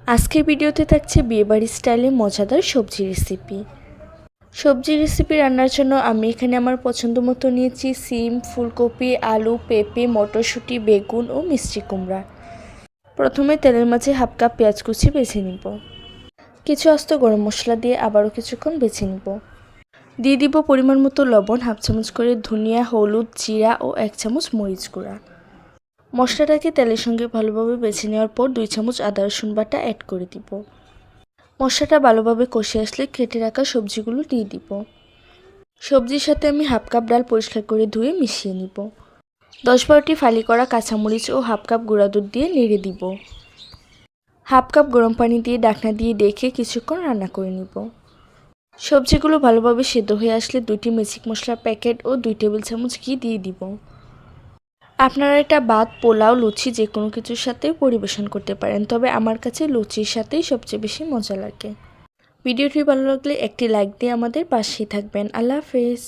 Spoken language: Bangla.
আজকের ভিডিওতে থাকছে বিয়েবাড়ি স্টাইলে মজাদার সবজি রেসিপি। সবজি রেসিপি রান্নার জন্য আমি এখানে আমার পছন্দ মতো নিয়েছি সিম, ফুলকপি, আলু, পেঁপে, মটরশুঁটি, বেগুন ও মিষ্টি কুমড়া। প্রথমে তেলের মাঝে হাফ কাপ পেঁয়াজ কুচি বেছে নিব। কিছু আস্ত গরম মশলা দিয়ে আবারও কিছুক্ষণ বেছে নিব। দিয়ে দিব পরিমাণ মতো লবণ, হাফ চামচ করে ধনিয়া, হলুদ, জিরা ও 1 চামচ মরিচ গুঁড়া। মশলাটাকে তেলের সঙ্গে ভালোভাবে বেছে নেওয়ার পর 2 চামচ আদা রসুন বাটা অ্যাড করে দিব। মশলাটা ভালোভাবে কষে আসলে কেটে রাখা সবজিগুলো দিয়ে দিব। সবজির সাথে আমি হাফ কাপ ডাল পরিষ্কার করে ধুয়ে মিশিয়ে নিব। 10-12টি ফালি করা কাঁচামরিচ ও হাফ কাপ গুঁড়া দুধ দিয়ে নেড়ে দিব। হাফ কাপ গরম পানি দিয়ে ঢাকনা দিয়ে ঢেকে কিছুক্ষণ রান্না করে নিব। সবজিগুলো ভালোভাবে সেদ্ধ হয়ে আসলে 2টি ম্যাজিক মশলার প্যাকেট ও 2 টেবিল চামচ ঘি দিয়ে দিব। আপনারা এটা ভাত, পোলাও, লুচি যে কোনো কিছুর সাথে পরিবেশন করতে পারেন, তবে আমার কাছে লুচির সাথেই সবচেয়ে বেশি মজা লাগে। ভিডিওটি ভালো লাগলে একটি লাইক দিয়ে আমাদের পাশেই থাকবেন। আল্লাহ হাফেজ।